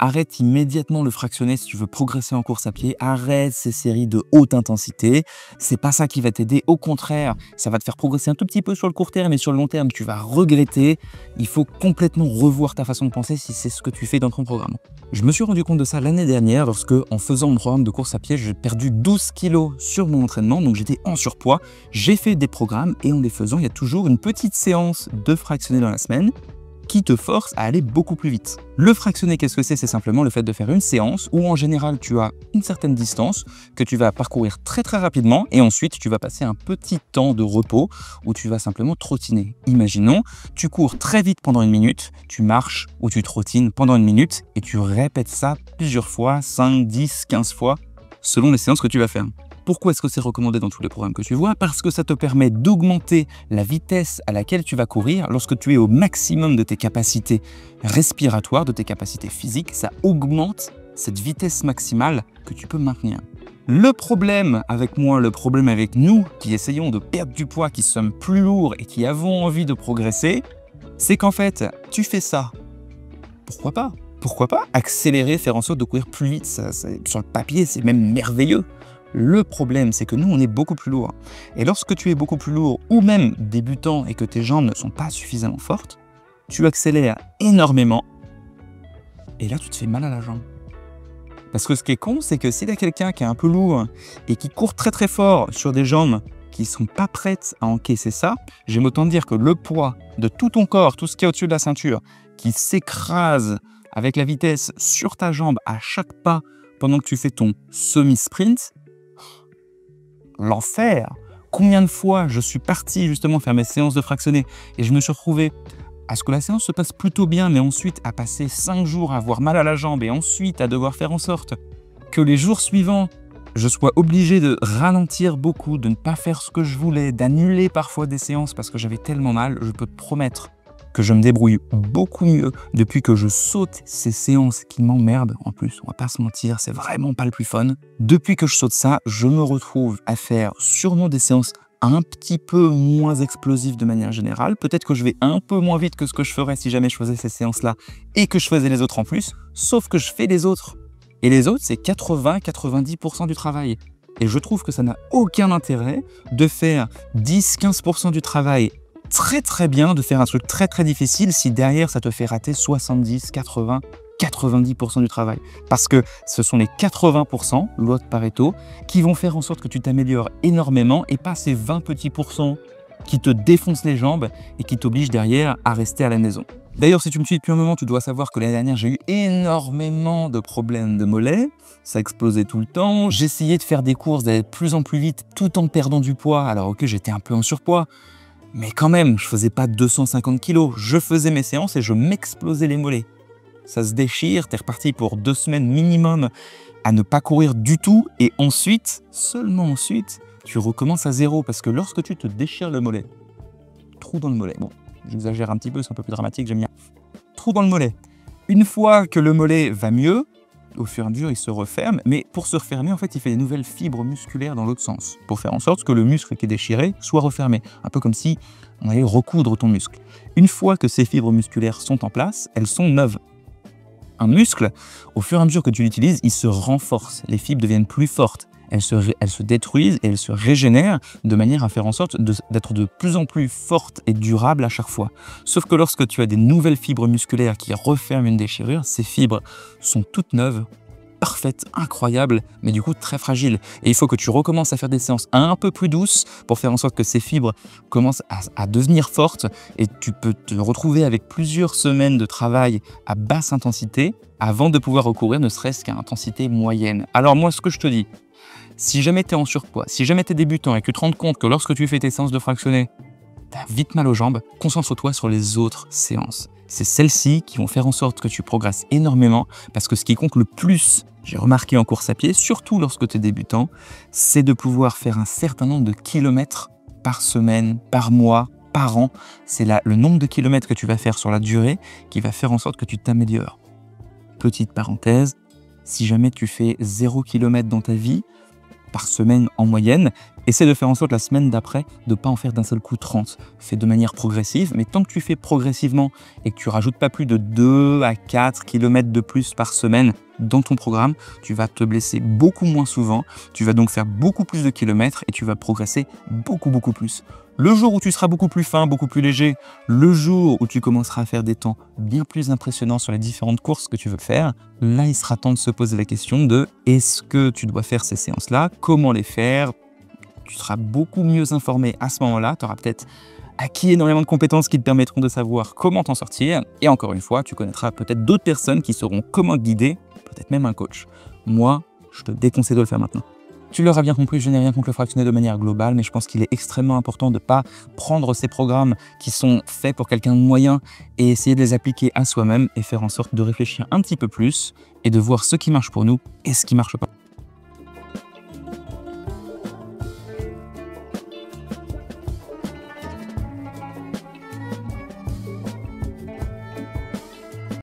arrête immédiatement le fractionné si tu veux progresser en course à pied. Arrête ces séries de haute intensité. C'est pas ça qui va t'aider. Au contraire, ça va te faire progresser un tout petit peu sur le court terme, mais sur le long terme, tu vas regretter. Il faut complètement revoir ta façon de penser si c'est ce que tu fais dans ton programme. Je me suis rendu compte de ça l'année dernière lorsque, en faisant mon programme de course à pied, j'ai perdu 12 kilos sur mon entraînement, donc j'étais en surpoids. J'ai fait des programmes et en les faisant, il y a toujours une petite séance de fractionné dans la semaine qui te force à aller beaucoup plus vite. Le fractionné, qu'est-ce que c'est? C'est simplement le fait de faire une séance où en général tu as une certaine distance que tu vas parcourir très rapidement et ensuite tu vas passer un petit temps de repos où tu vas simplement trottiner. Imaginons, tu cours très vite pendant 1 minute, tu marches ou tu trottines pendant 1 minute et tu répètes ça plusieurs fois, 5, 10, 15 fois selon les séances que tu vas faire. Pourquoi est-ce que c'est recommandé dans tous les programmes que tu vois? Parce que ça te permet d'augmenter la vitesse à laquelle tu vas courir lorsque tu es au maximum de tes capacités respiratoires, de tes capacités physiques. Ça augmente cette vitesse maximale que tu peux maintenir. Le problème avec moi, le problème avec nous qui essayons de perdre du poids, qui sommes plus lourds et qui avons envie de progresser, c'est qu'en fait, tu fais ça. Pourquoi pas? Pourquoi pas accélérer, faire en sorte de courir plus vite? Sur le papier, c'est même merveilleux. Le problème, c'est que nous, on est beaucoup plus lourd. Et lorsque tu es beaucoup plus lourd, ou même débutant, et que tes jambes ne sont pas suffisamment fortes, tu accélères énormément, et là, tu te fais mal à la jambe. Parce que ce qui est con, c'est que si tu as quelqu'un qui est un peu lourd, et qui court très fort sur des jambes qui ne sont pas prêtes à encaisser ça, j'aime autant dire que le poids de tout ton corps, tout ce qui est au-dessus de la ceinture, qui s'écrase avec la vitesse sur ta jambe à chaque pas pendant que tu fais ton semi-sprint, l'enfer. Combien de fois je suis parti justement faire mes séances de fractionné et je me suis retrouvé à ce que la séance se passe plutôt bien, mais ensuite à passer 5 jours à avoir mal à la jambe et ensuite à devoir faire en sorte que les jours suivants, je sois obligé de ralentir beaucoup, de ne pas faire ce que je voulais, d'annuler parfois des séances parce que j'avais tellement mal. Je peux te promettre que je me débrouille beaucoup mieux depuis que je saute ces séances qui m'emmerdent. En plus, on va pas se mentir, c'est vraiment pas le plus fun. Depuis que je saute ça, je me retrouve à faire sûrement des séances un petit peu moins explosives de manière générale. Peut-être que je vais un peu moins vite que ce que je ferais si jamais je faisais ces séances-là et que je faisais les autres en plus, sauf que je fais les autres. Et les autres, c'est 80-90% du travail. Et je trouve que ça n'a aucun intérêt de faire 10-15% du travail très bien, de faire un truc très difficile si derrière ça te fait rater 70, 80, 90% du travail. Parce que ce sont les 80%, loi de Pareto, qui vont faire en sorte que tu t'améliores énormément et pas ces 20 petits pourcents qui te défoncent les jambes et qui t'obligent derrière à rester à la maison. D'ailleurs, si tu me suis depuis un moment, tu dois savoir que l'année dernière, j'ai eu énormément de problèmes de mollets. Ça explosait tout le temps. J'essayais de faire des courses, d'aller de plus en plus vite tout en perdant du poids. Alors ok, j'étais un peu en surpoids. Mais quand même, je faisais pas 250 kilos. Je faisais mes séances et je m'explosais les mollets. Ça se déchire, t'es reparti pour 2 semaines minimum à ne pas courir du tout. Et ensuite, seulement ensuite, tu recommences à zéro. Parce que lorsque tu te déchires le mollet, trou dans le mollet, bon, j'exagère un petit peu, c'est un peu plus dramatique, j'aime bien. Trou dans le mollet. Une fois que le mollet va mieux, au fur et à mesure, il se referme. Mais pour se refermer, en fait, il fait des nouvelles fibres musculaires dans l'autre sens. Pour faire en sorte que le muscle qui est déchiré soit refermé. Un peu comme si on allait recoudre ton muscle. Une fois que ces fibres musculaires sont en place, elles sont neuves. Un muscle, au fur et à mesure que tu l'utilises, il se renforce. Les fibres deviennent plus fortes. Elles se détruisent et elles se régénèrent de manière à faire en sorte d'être de plus en plus fortes et durables à chaque fois. Sauf que lorsque tu as des nouvelles fibres musculaires qui referment une déchirure, ces fibres sont toutes neuves, parfaites, incroyables, mais du coup très fragiles. Et il faut que tu recommences à faire des séances un peu plus douces pour faire en sorte que ces fibres commencent à devenir fortes et tu peux te retrouver avec plusieurs semaines de travail à basse intensité avant de pouvoir recourir ne serait-ce qu'à intensité moyenne. Alors moi, ce que je te dis, si jamais tu es en surpoids, si jamais tu es débutant et que tu te rends compte que lorsque tu fais tes séances de fractionné, tu as vite mal aux jambes, concentre-toi sur les autres séances. C'est celles-ci qui vont faire en sorte que tu progresses énormément parce que ce qui compte le plus, j'ai remarqué en course à pied, surtout lorsque tu es débutant, c'est de pouvoir faire un certain nombre de kilomètres par semaine, par mois, par an. C'est le nombre de kilomètres que tu vas faire sur la durée qui va faire en sorte que tu t'améliores. Petite parenthèse, si jamais tu fais 0 km dans ta vie, par semaine en moyenne, Essaie de faire en sorte la semaine d'après de ne pas en faire d'un seul coup 30. Fais de manière progressive, mais tant que tu fais progressivement et que tu rajoutes pas plus de 2 à 4 km de plus par semaine dans ton programme, tu vas te blesser beaucoup moins souvent, tu vas donc faire beaucoup plus de kilomètres et tu vas progresser beaucoup plus. Le jour où tu seras beaucoup plus fin, beaucoup plus léger, le jour où tu commenceras à faire des temps bien plus impressionnants sur les différentes courses que tu veux faire, là il sera temps de se poser la question de est-ce que tu dois faire ces séances-là, comment les faire. Tu seras beaucoup mieux informé à ce moment-là, tu auras peut-être acquis énormément de compétences qui te permettront de savoir comment t'en sortir. Et encore une fois, tu connaîtras peut-être d'autres personnes qui sauront comment te guider, peut-être même un coach. Moi, je te déconseille de le faire maintenant. Tu l'auras bien compris, je n'ai rien contre le fractionné de manière globale, mais je pense qu'il est extrêmement important de ne pas prendre ces programmes qui sont faits pour quelqu'un de moyen et essayer de les appliquer à soi-même et faire en sorte de réfléchir un petit peu plus et de voir ce qui marche pour nous et ce qui ne marche pas.